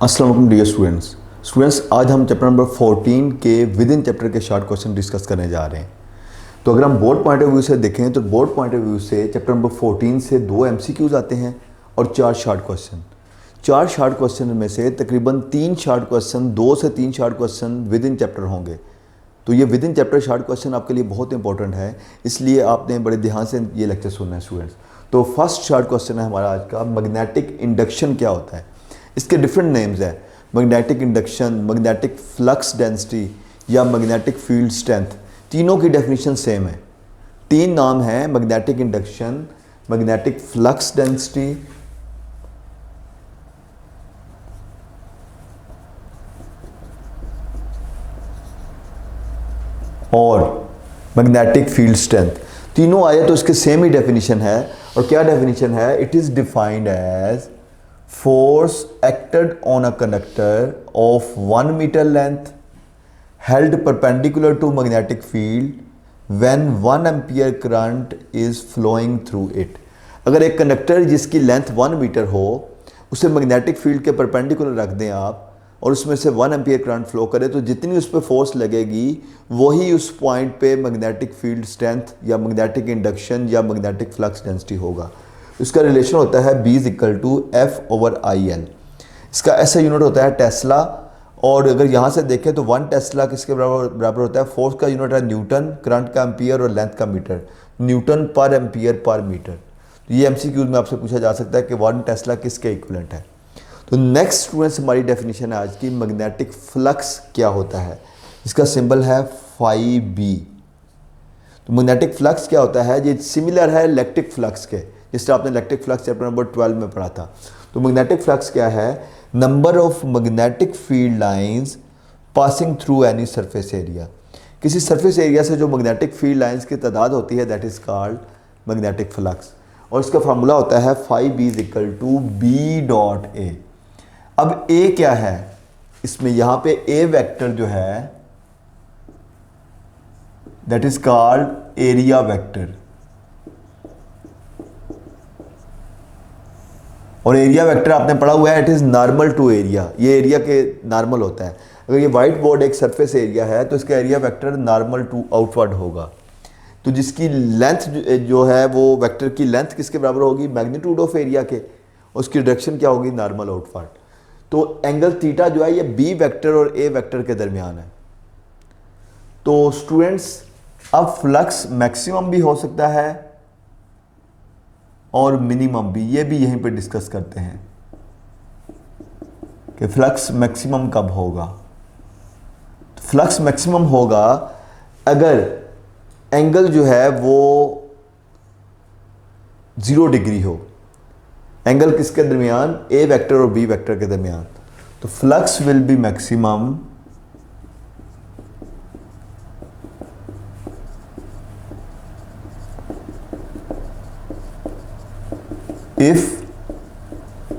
अस्सलाम वालेकुम dear students आज हम चैप्टर नंबर 14 के विद इन चैप्टर के शॉर्ट क्वेश्चन डिस्कस करने जा रहे हैं। तो अगर हम बोर्ड पॉइंट ऑफ व्यू से देखें तो बोर्ड पॉइंट ऑफ व्यू से चैप्टर नंबर 14 से 2 MCQs आते हैं और 4 शॉर्ट क्वेश्चन। 4 शॉर्ट क्वेश्चन में से तकरीबन 3 शॉर्ट क्वेश्चन, 2 से 3 short question with in chapter होंगे। तो ये with in chapter short question आपके लिए बहुत इंपॉर्टेंट है, इसलिए आपने बड़े ध्यान से ये लेक्चर सुनना है स्टूडेंट्स। तो फर्स्ट शॉर्ट क्वेश्चन है हमारा आज का, मैग्नेटिक इंडक्शन क्या होता है। इसके डिफरेंट नेम्स हैं, magnetic induction, magnetic flux density या मैग्नेटिक फील्ड स्ट्रेंथ। तीनों की डेफिनेशन सेम है। 3 नाम हैं, magnetic induction, magnetic flux density और मैग्नेटिक फील्ड स्ट्रेंथ। तीनों आए तो इसके सेम ही डेफिनेशन है। और क्या डेफिनेशन है? It is defined as force acted on a conductor of 1 meter length held perpendicular to magnetic field when 1 ampere current is flowing through it। अगर एक कंडक्टर जिसकी लेंथ 1 मीटर हो उसे मैग्नेटिक फील्ड के परपेंडिकुलर रख दें आप और उसमें से 1 एम्पियर करंट फ्लो करे तो जितनी उस पर फोर्स लगेगी वही उस पॉइंट पे मैग्नेटिक फील्ड स्ट्रेंथ या मैग्नेटिक इंडक्शन या मैग्नेटिक फ्लक्स डेंसिटी होगा। इसका रिलेशन होता है B = F/IL। इसका ऐसा यूनिट होता है टेस्ला। और अगर यहाँ से देखें तो 1 टेस्ला किसके बराबर होता है? फोर्स का यूनिट है न्यूटन, करंट का एम्पियर और लेंथ का मीटर, न्यूटन पर एम्पियर पर मीटर। तो ये MCQs में आपसे पूछा जा सकता है कि 1 टेस्ला किसके इक्विवेलेंट है। तो नेक्स्ट स्टूडेंट्स हमारी डेफिनेशन है आज की, मैग्नेटिक फ्लक्स क्या होता है। इसका सिंबल है φB। तो मैग्नेटिक फ्लक्स क्या होता है? ये सिमिलर है इलेक्ट्रिक फ्लक्स के, जिससे आपने इलेक्ट्रिक फ्लक्स चैप्टर नंबर 12 में पढ़ा था। तो मैग्नेटिक फ्लक्स क्या है? Number of magnetic field lines passing through any surface area. किसी सरफेस एरिया से जो मैग्नेटिक फील्ड लाइंस की तादाद होती है that is called magnetic flux. और इसका फार्मूला होता है φB = B.A। अब A क्या है? इसमें यहाँ पे A वेक्टर जो है that is called area vector. और एरिया वेक्टर आपने पढ़ा हुआ है, it is normal to area. ये एरिया के नॉर्मल होता है। अगर ये वाइट बोर्ड एक सरफेस एरिया है तो इसका area vector normal to outward होगा। तो जिसकी लेंथ जो है वो वेक्टर की लेंथ किसके बराबर होगी? मैग्नीट्यूड ऑफ एरिया के। उसकी डायरेक्शन क्या होगी? Normal outward. तो एंगल थीटा जो है ये B वेक्टर और A वेक्टर के दरमियान है। तो स्टूडेंट्स अब फ्लक्स मैक्सिमम भी हो सकता है और मिनिमम भी, ये भी यहीं पे डिस्कस करते हैं कि फ्लक्स मैक्सिमम कब होगा। फ्लक्स मैक्सिमम होगा अगर एंगल जो है वो 0 डिग्री हो। एंगल किसके दरमियान? A वेक्टर और B वेक्टर के दरमियान। तो flux will B maximum if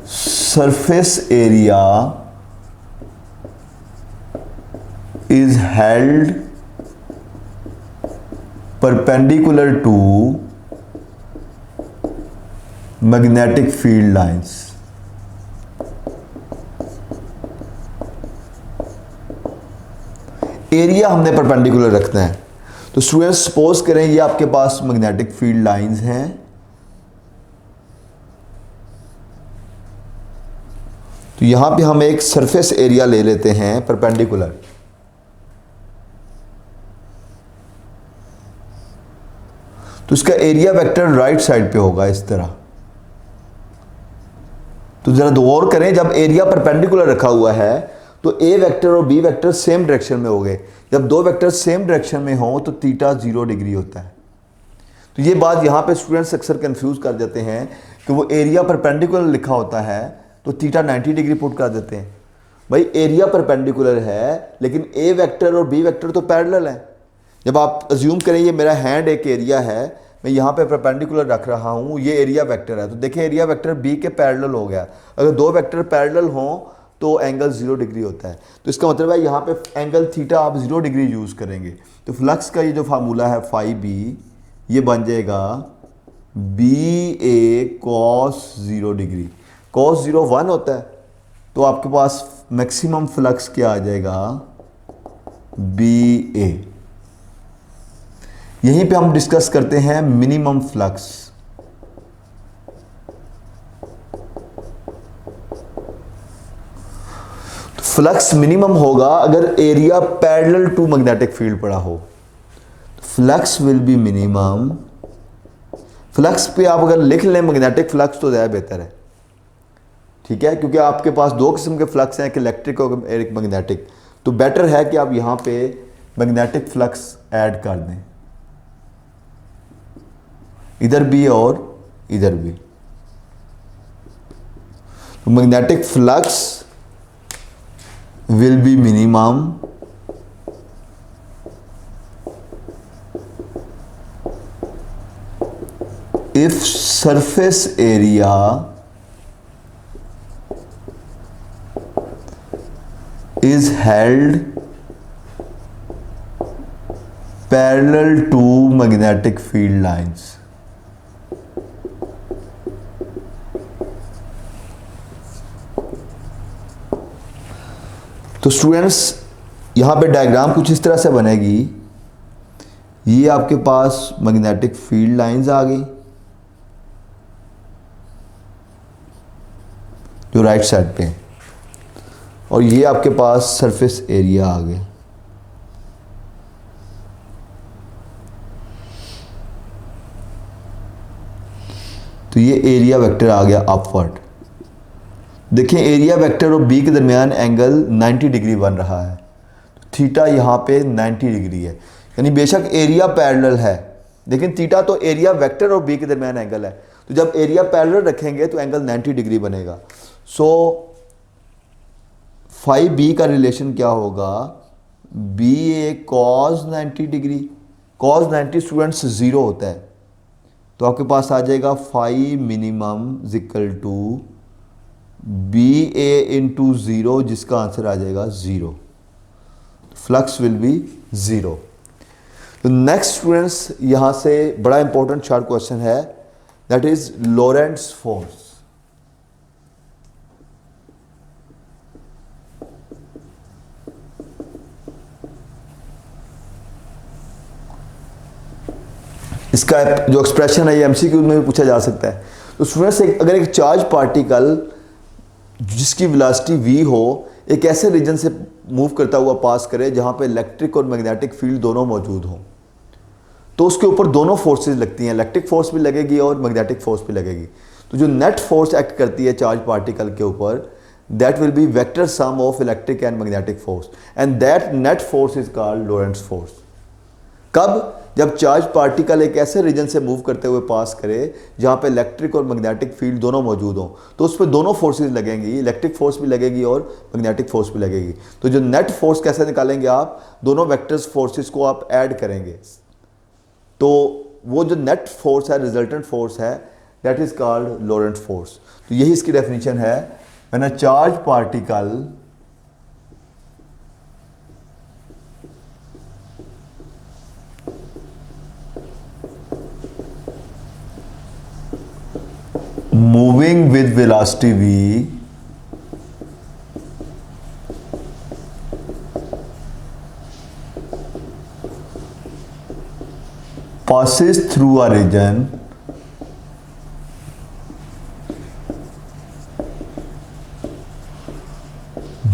surface area is held perpendicular to magnetic field lines। Area हमने परपेंडिकुलर रखना है। तो स्टूडेंट्स सपोज करें ये आपके पास मैग्नेटिक फील्ड लाइंस हैं। तो यहां पे हम एक सरफेस एरिया ले लेते हैं परपेंडिकुलर। तो इसका एरिया वेक्टर राइट साइड पे होगा इस तरह। तो जरा गौर करें, जब एरिया परपेंडिकुलर रखा हुआ है तो A वेक्टर और B वेक्टर सेम डायरेक्शन में हो गए। जब 2 वेक्टर सेम डायरेक्शन में हो तो थीटा 0 डिग्री होता है। तो ये बात यहां पे स्टूडेंट्स अक्सर कंफ्यूज कर देते हैं कि वो एरिया परपेंडिकुलर लिखा होता है तो थीटा 90 डिग्री पुट कर देते हैं। भाई एरिया परपेंडिकुलर है लेकिन A वेक्टर और B वेक्टर तो पैरेलल है। जब आप अज्यूम करें ये मेरा हैंड एक एरिया है, मैं यहाँ पे परपेंडिकुलर रख रहा हूँ, ये एरिया वेक्टर है, तो देखिए एरिया वेक्टर B के पैरेलल हो गया। अगर 2 वेक्टर पैरेलल हों तो एंगल 0 डिग्री होता है। तो इसका मतलब है यहाँ पे एंगल थीटा आप 0 डिग्री यूज़ करेंगे। तो फ्लक्स का ये जो फार्मूला है φB ये बन जाएगा BA cos 0 डिग्री। cos 0 1 होता है तो आपके पास मैक्सिमम फ्लक्स क्या आ जाएगा, बी ए। यहीं पे हम डिस्कस करते हैं मिनिमम फ्लक्स। फ्लक्स मिनिमम होगा अगर area parallel to magnetic field पड़ा हो। Flux will be minimum. Flux पे आप अगर लिख लें मैग्नेटिक फ्लक्स तो ज़्यादा बेहतर है, ठीक है, क्योंकि आपके पास दो किस्म के फ्लक्स हैं, एक इलेक्ट्रिक और एक मैग्नेटिक। तो बेटर है कि आप यहां पे मैग्नेटिक फ्लक्स ऐड कर दें, इधर भी और इधर भी। तो magnetic flux will be minimum if surface area is held parallel to magnetic field lines। तो स्टूडेंट्स यहाँ पे डायग्राम कुछ इस तरह से बनेगी। ये आपके पास मैग्नेटिक फील्ड लाइंस आ गई जो राइट साइड पे, और ये आपके पास सरफेस एरिया आ गया। तो ये एरिया वेक्टर आ गया अपवर्ड। देखिए एरिया वेक्टर और बी के दरमियान एंगल 90 डिग्री बन रहा है, थीटा यहाँ पे 90 डिग्री है, यानी बेशक एरिया पैरेलल है लेकिन थीटा तो एरिया वेक्टर और बी के दरमियान एंगल है। तो जब एरिया पैरेलल रखेंगे तो एंगल 90 डिग्री बनेगा। सो फाई बी का रिलेशन क्या होगा, B A cos 90 degree. Cos 90 students 0 होता है, तो आपके पास आ जाएगा phi minimum equal to B A into 0, जिसका आंसर आ जाएगा 0। Flux will be 0। तो नेक्स्ट स्टूडेंट्स यहां से बड़ा इंपॉर्टेंट शार्ट क्वेश्चन है, दैट इज लॉरेंट्स फोर्स। इसका जो एक्सप्रेशन है ये एमसीक्यू में भी पूछा जा सकता है। तो स्टूडेंट्स अगर एक चार्ज पार्टिकल जिसकी वेलोसिटी v हो एक ऐसे रीजन से मूव करता हुआ पास करे जहां पे इलेक्ट्रिक और मैग्नेटिक फील्ड दोनों मौजूद हों, तो उसके ऊपर दोनों फोर्सेस लगती हैं, इलेक्ट्रिक फोर्स भी लगेगी और मैग्नेटिक फोर्स भी लगेगी। तो जो नेट फोर्स एक्ट करती है चार्ज पार्टिकल के ऊपर, that will be vector sum of electric and magnetic force, and that net force is called Lorentz force. कब, जब चार्ज पार्टिकल एक ऐसे रीजन से मूव करते हुए पास करे जहां पे इलेक्ट्रिक और मैग्नेटिक फील्ड दोनों मौजूद हों, तो उस पर दोनों फोर्सेस लगेंगी, इलेक्ट्रिक फोर्स भी लगेगी और मैग्नेटिक फोर्स भी लगेगी। तो जो नेट फोर्स कैसे निकालेंगे आप, दोनों वेक्टर्स फोर्सेस को आप ऐड करेंगे, तो वो जो नेट फोर्स है, रिजल्टेंट फोर्स है, that is called Laurent force. तो यही इसकी डेफिनेशन है, when a charge particle moving with velocity v passes through a region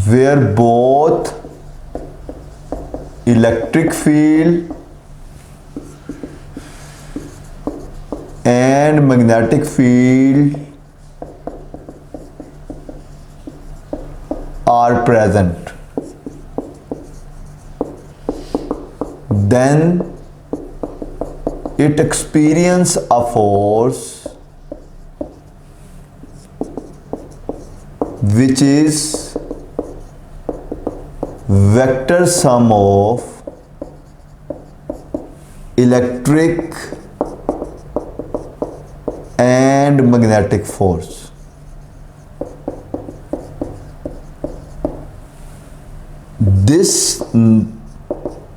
where both electric field and magnetic field are present, then it experience a force which is vector sum of electric and magnetic force। This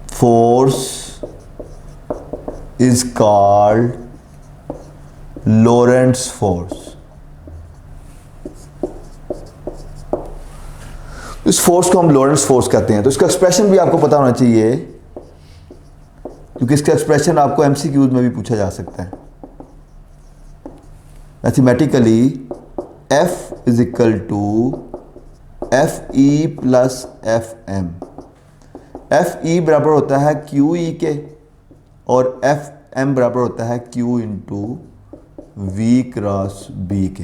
force is called Lorentz force। इस force को हम लॉरेंट्ज force कहते हैं। तो इसका expression भी आपको पता होना चाहिए, क्योंकि इसका एक्सप्रेशन आपको एमसीक्यूज में भी पूछा जा सकता है। Mathematically F is equal to F E plus F M. F E बराबर होता है क्यू ई के और एफ एम बराबर होता है Q into V cross B के।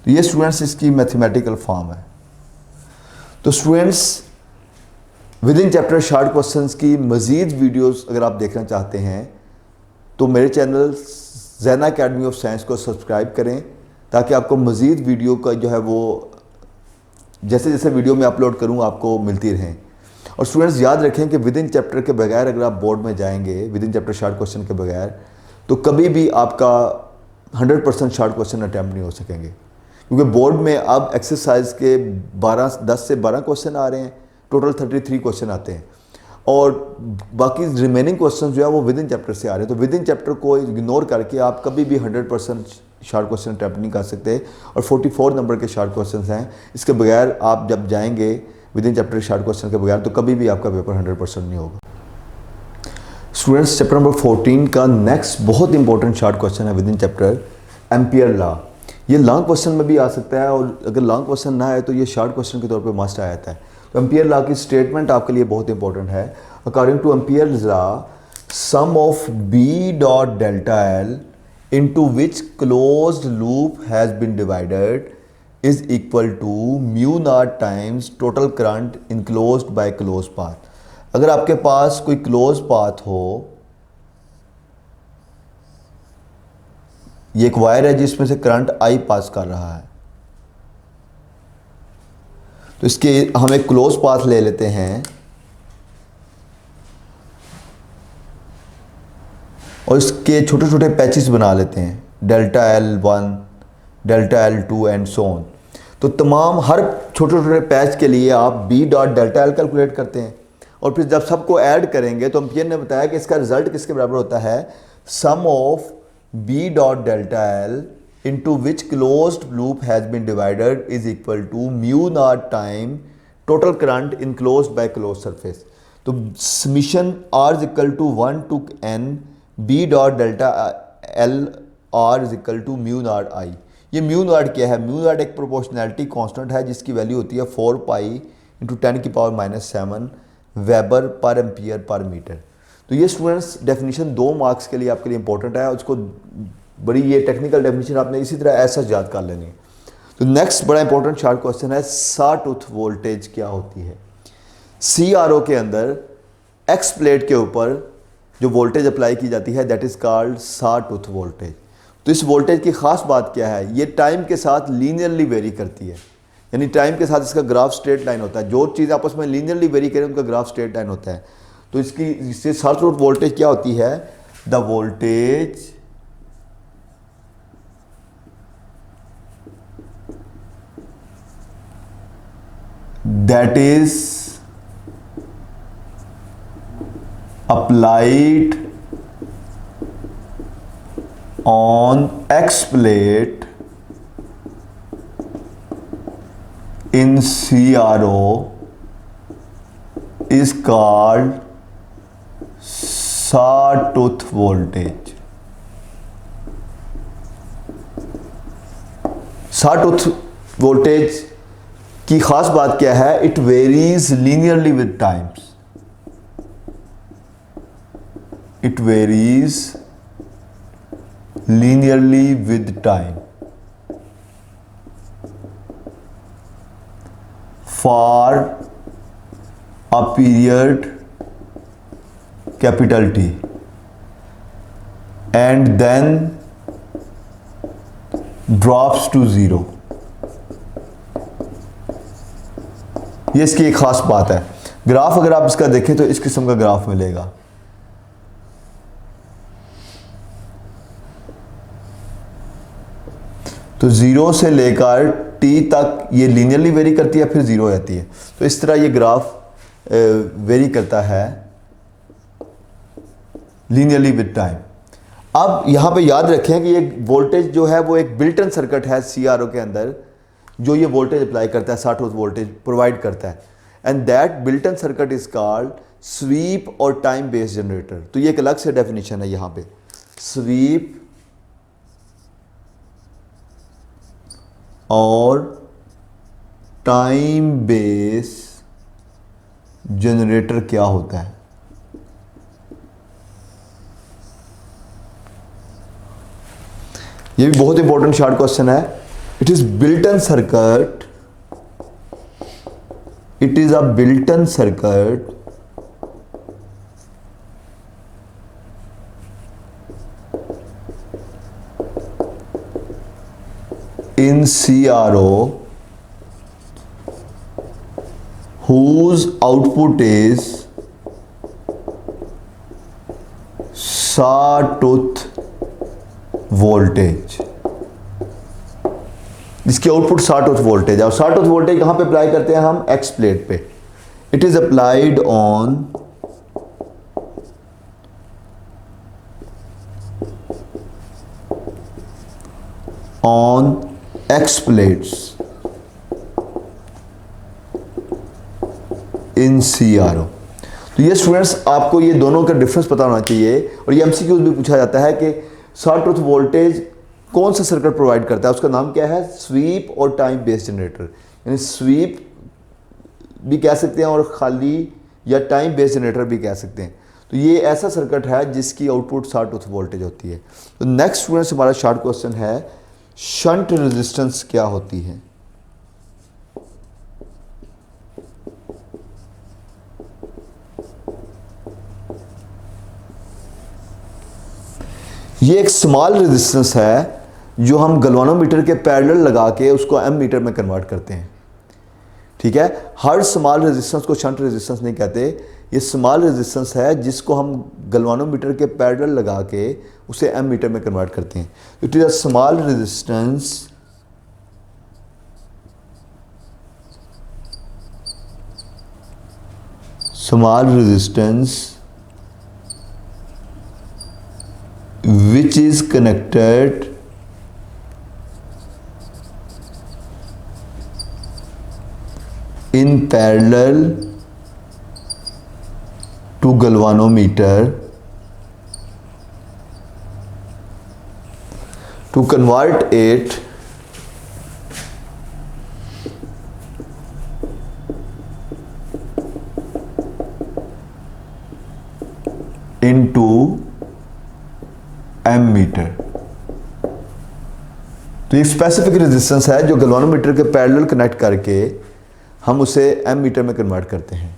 तो ये स्टूडेंट्स इसकी मैथमेटिकल फॉर्म है। तो students within chapter short questions की मज़ीद वीडियोस अगर आप देखना चाहते हैं तो मेरे चैनल ज़ैना अकेडमी ऑफ साइंस को सब्सक्राइब करें, ताकि आपको मज़ीद वीडियो का जो है वो जैसे जैसे वीडियो में अपलोड करूँ आपको मिलती रहें। और स्टूडेंट्स याद रखें कि विद इन चैप्टर के बगैर अगर आप बोर्ड में जाएंगे with in chapter short question के बगैर, तो कभी भी आपका 100% शॉर्ट क्वेश्चन अटैम्प्ट नहीं हो सकेंगे, क्योंकि बोर्ड में अब एक्सरसाइज के 10 से 12 क्वेश्चन आ रहे हैं, टोटल 33 क्वेश्चन आते हैं, और बाकी रिमेनिंग क्वेश्चन जो है वो विद इन चैप्टर से आ रहे हैं। तो विद इन चैप्टर को इग्नोर करके आप कभी भी 100% शॉर्ट क्वेश्चन अटैम्प्ट नहीं कर सकते, और 44 नंबर के शॉर्ट क्वेश्चन हैं। इसके बगैर आप जब जाएंगे with in chapter short question के बगैर, तो कभी भी आपका पेपर 100% नहीं होगा। स्टूडेंट्स चैप्टर नंबर 14 का नेक्स्ट बहुत इंपॉर्टेंट शॉर्ट क्वेश्चन है with in chapter ampere law. ये लॉन्ग क्वेश्चन में भी आ सकता है, और अगर लॉन्ग क्वेश्चन ना आए तो ये शॉर्ट क्वेश्चन के तौर पे मस्ट आ जाता है। तो एम्पियर लॉ की स्टेटमेंट आपके लिए बहुत इंपॉर्टेंट है। According to Ampere law, sum of B dot delta L into which closed loop has been divided is equal to mu naught times total current enclosed by close path. अगर आपके पास कोई close path हो, ये एक wire है जिसमें से current I पास कर रहा है, तो इसके हम एक क्लोज पाथ ले लेते हैं और इसके छोटे छोटे पैचेस बना लेते हैं, delta L1, delta L2 and so on. तो तमाम हर छोटे छोटे पैच के लिए आप B dot delta L calculate करते हैं, और फिर जब सबको ऐड करेंगे तो एम्पियर ने बताया कि इसका रिजल्ट किसके बराबर होता है, sum of B dot delta L into which closed loop has been divided is equal to mu naught time total current enclosed by closed surface। तो summation R is equal to 1 to n b dot delta L R is equal to mu naught I। ये mu naught क्या है? mu naught एक proportionality constant है जिसकी value होती है 4 pi into 10 की पावर -7 वेबर पर एम्पियर पर मीटर। तो ये स्टूडेंट्स डेफिनेशन 2 मार्क्स के लिए आपके लिए इंपॉर्टेंट है, उसको बड़ी ये टेक्निकल डेफिनेशन आपने इसी तरह ऐसा याद कर लेनी है। तो नेक्स्ट बड़ा इंपॉर्टेंट शॉर्ट क्वेश्चन है, सॉटूथ वोल्टेज क्या होती है। CRO के अंदर एक्स प्लेट के ऊपर जो वोल्टेज अप्लाई की जाती है that is called sawtooth voltage. तो इस वोल्टेज की ख़ास बात क्या है, ये टाइम के साथ लीनियरली वेरी करती है, यानी टाइम के साथ इसका ग्राफ स्ट्रेट लाइन होता है। जो चीज़ आपस में लीनियरली वेरी करें उनका ग्राफ स्ट्रेट लाइन होता है। तो इससे सॉटूथ वोल्टेज क्या होती है, the voltage that is applied on X plate in CRO is called sawtooth voltage। sawtooth voltage की खास बात क्या है, it varies linearly with times, it varies linearly with time for a period capital T and then drops to 0। ये इसकी एक खास बात है। ग्राफ अगर आप इसका देखें तो इस किस्म का ग्राफ मिलेगा। तो 0 से लेकर T तक ये लीनियरली वेरी करती है, फिर 0 हो जाती है। तो इस तरह ये ग्राफ वेरी करता है लीनियरली विद टाइम। अब यहाँ पे याद रखें कि ये वोल्टेज जो है वो एक बिल्ट इन सर्किट है CRO के अंदर, जो ये वोल्टेज अप्लाई करता है, 60 वोल्ट वोल्टेज प्रोवाइड करता है, and that built in circuit is called sweep और टाइम बेस्ड जनरेटर। तो ये एक अलग से डेफिनेशन है यहाँ पे, स्वीप और टाइम बेस जनरेटर क्या होता है। ये भी बहुत इंपॉर्टेंट शॉर्ट क्वेश्चन है। It is built in circuit, it is a built in circuit in CRO whose output is sawtooth voltage, जिसकी आउटपुट sawtooth वोल्टेज है। और sawtooth वोल्टेज कहां पे अप्लाई करते हैं हम, एक्स प्लेट पे। It is applied on X plates in CRO। तो ये स्टूडेंट्स आपको ये दोनों का डिफरेंस पता होना चाहिए। और ये एमसीक्यूज भी पूछा जाता है कि sawtooth वोल्टेज कौन सा सर्किट प्रोवाइड करता है, उसका नाम क्या है, स्वीप और टाइम बेस्ड जनरेटर। यानी स्वीप भी कह सकते हैं और खाली, या टाइम बेस्ड जनरेटर भी कह सकते हैं। तो ये ऐसा सर्किट है जिसकी आउटपुट sawtooth वोल्टेज होती है। तो नेक्स्ट स्टूडेंट्स हमारा शॉर्ट क्वेश्चन है, शंट रेजिस्टेंस क्या होती है। ये एक स्मॉल रेजिस्टेंस है जो हम गैल्वेनोमीटर के पैरेलल लगा के उसको एम मीटर में कन्वर्ट करते हैं। ठीक है, हर स्मॉल रेजिस्टेंस को शंट रेजिस्टेंस नहीं कहते। ये स्मॉल रेजिस्टेंस है जिसको हम गैल्वेनोमीटर के पैरेलल लगा के उसे एम मीटर में कन्वर्ट करते हैं। It is a small resistance which is connected in parallel to galvanometer to convert it into M metre. तो ये स्पेसिफिक रेजिस्टेंस है जो गैल्वेनोमीटर के पैरेलल कनेक्ट करके हम उसे एम मीटर में कन्वर्ट करते हैं।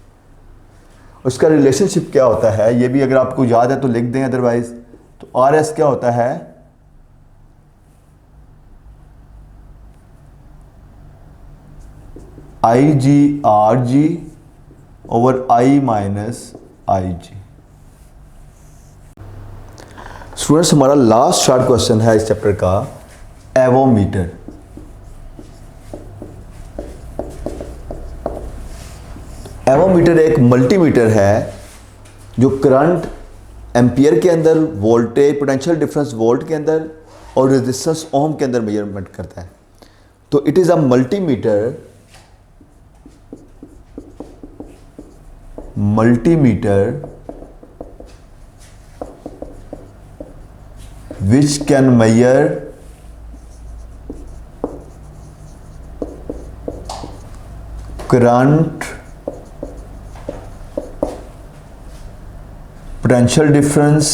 उसका रिलेशनशिप क्या होता है ये भी अगर आपको याद है तो लिख दें, अदरवाइज तो आर एस क्या होता है, I G R G over I minus I G. Students हमारा लास्ट शॉर्ट क्वेश्चन है इस चैप्टर का, एवोमीटर। एवोमीटर एक मल्टीमीटर है जो करंट एम्पियर के अंदर, वोल्टेज पोटेंशियल डिफरेंस वोल्ट के अंदर और रेजिस्टेंस ओम के अंदर मेजरमेंट करता है। तो it is a multimeter which can measure current, potential difference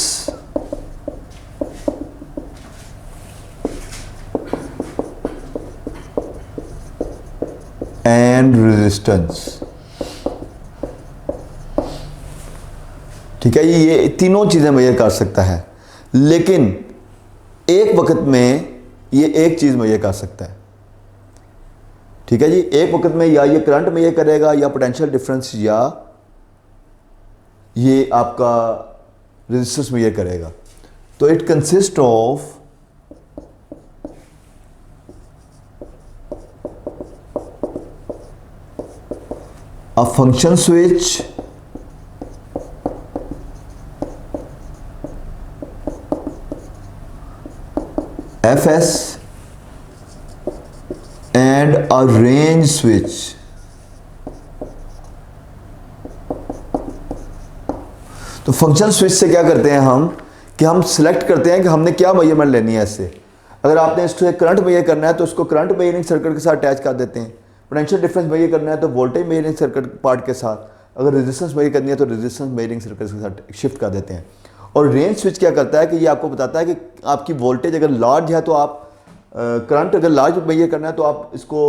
and resistance। ठीक है, ये तीनों चीजें मेजर कर सकता है, लेकिन एक वक्त में ये एक चीज मेजर कर सकता है। ठीक है जी, एक वक्त में या ये करंट मेजर करेगा या पोटेंशियल डिफरेंस या ये आपका रेजिस्टेंस मेजर करेगा। तो it consist of a function switch, Fs and a range switch. तो फंक्शनल स्विच से क्या करते हैं हम कि हम सिलेक्ट करते हैं कि हमने क्या मेजरमेंट लेनी है इससे। अगर आपने इससे करंट मेजर करना है तो उसको करंट मेजरिंग सर्किट के साथ अटैच कर देते हैं। पोटेंशियल डिफरेंस मेजर करना है तो वोल्टेज मेजरिंग सर्किट पार्ट के साथ। अगर रेजिस्टेंस मेजर करनी है तो रेजिस्टेंस मेजरिंग सर्किट के साथ शिफ्ट कर देते हैं। और रेंज स्विच क्या करता है कि ये आपको बताता है कि आपकी वोल्टेज अगर लार्ज है तो आप करंट अगर लार्ज मेजर करना है तो आप इसको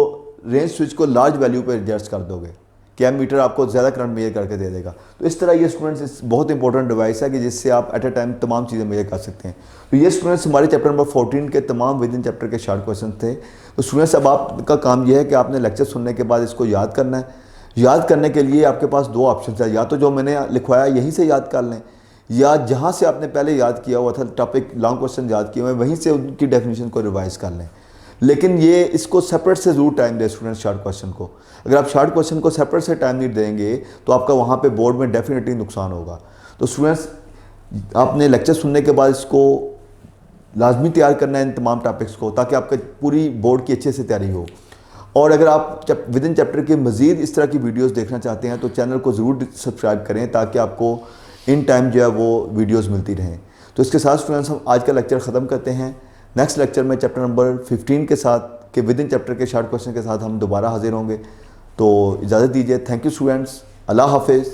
रेंज स्विच को लार्ज वैल्यू पर एडजस्ट कर दोगे कि एमीटर आपको ज़्यादा करंट मेजर करके दे देगा। तो इस तरह ये स्टूडेंट्स बहुत इंपॉर्टेंट डिवाइस है कि जिससे आप एट अ टाइम तमाम चीज़ें मेजर कर सकते हैं। तो ये स्टूडेंट्स हमारे चैप्टर नंबर 14 के तमाम विद इन चैप्टर के शॉर्ट क्वेश्चन थे। तो स्टूडेंट्स अब आपका काम यह है कि आपने लेक्चर सुनने के बाद इसको याद करना है। याद करने के लिए आपके पास दो ऑप्शन है, या तो जो मैंने लिखवाया यहीं से याद कर लें, या जहाँ से आपने पहले याद किया हुआ था टॉपिक लॉन्ग क्वेश्चन याद किए हुए वहीं से उनकी डेफिनेशन को रिवाइज कर लें। लेकिन ये इसको सेपरेट से ज़रूर टाइम दें स्टूडेंट्स शॉर्ट क्वेश्चन को। अगर आप शॉर्ट क्वेश्चन को सेपरेट से टाइम नहीं देंगे तो आपका वहाँ पे बोर्ड में डेफिनेटली नुकसान होगा। तो स्टूडेंट्स आपने लेक्चर सुनने के बाद इसको लाजमी तैयार करना है इन तमाम टॉपिक्स को, ताकि आपका पूरी बोर्ड की अच्छे से तैयारी हो। और अगर आप विद इन चैप्टर के मज़ीद इस तरह की वीडियोस देखना चाहते हैं तो चैनल को ज़रूर सब्सक्राइब करें ताकि आपको इन टाइम जो है वो वीडियोस मिलती रहें। तो इसके साथ स्टूडेंट्स हम आज का लेक्चर ख़त्म करते हैं। नेक्स्ट लेक्चर में चैप्टर नंबर 15 के साथ के विद इन चैप्टर के शॉर्ट क्वेश्चन के साथ हम दोबारा हाजिर होंगे। तो इजाज़त दीजिए। थैंक यू स्टूडेंट्स, अल्लाह हाफिज़।